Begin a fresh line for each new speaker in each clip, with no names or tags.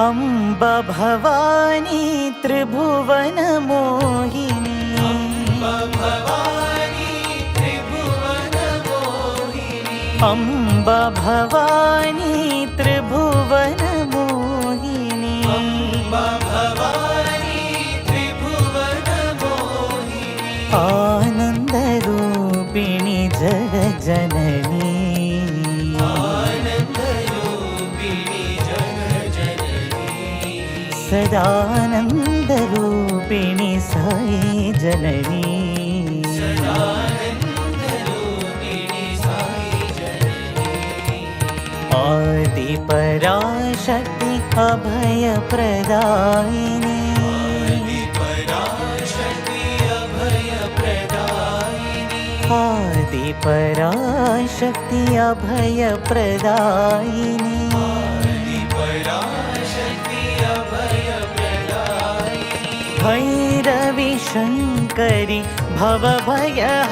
अम्ब भवानी त्रिभुवन मोहिनी अम्ब भवानी त्रिभुवन मोहिनी आनंद रूपिणी जगज्जननी सदानंद रूपिणी साई जननी आदि पराशक्ति अभय प्रदायिनी आदि पराशक्ति अभय प्रदायिनी भैरवी शंकरी भवभयहारिणी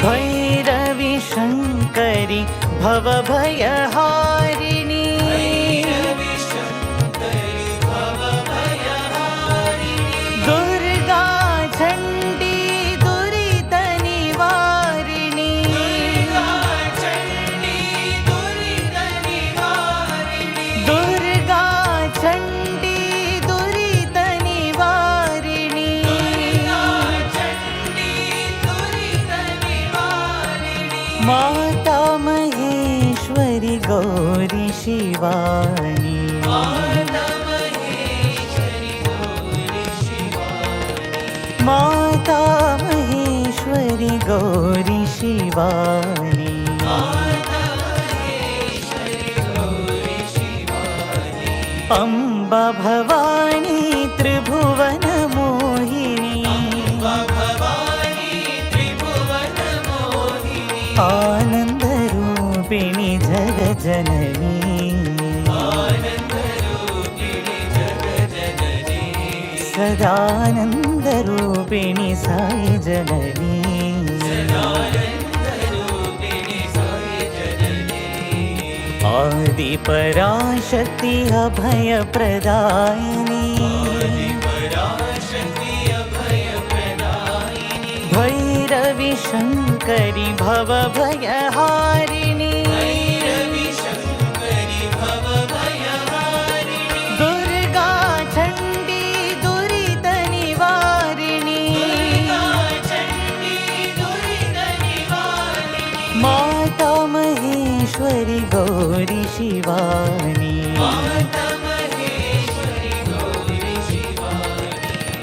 भैरवी शंकरी भवभयहारिणी दुर्गा चंडी दुरित निवारिणी दुर्गा चंडी दुरित निवारिणी माता महेश्वरी गौरी शिवानी माता महेश्वरी गौरी शिवानी अम्बा भवानी त्रिभुवन मोहिनी आनंद रूपिणी जगज्जननी सदानंद रूपिणी साई जननी आदि पराशक्ति अभय प्रदायिनी भैरवी शंकरी भवभयहारिणी दुर्गा चंडी दुरित निवारिणी माता महेश्वरी गौरी शिवानी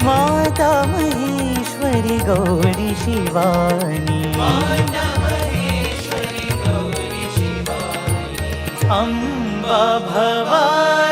माता महेश्वरी गौरी शिवानी अम्बा भवानी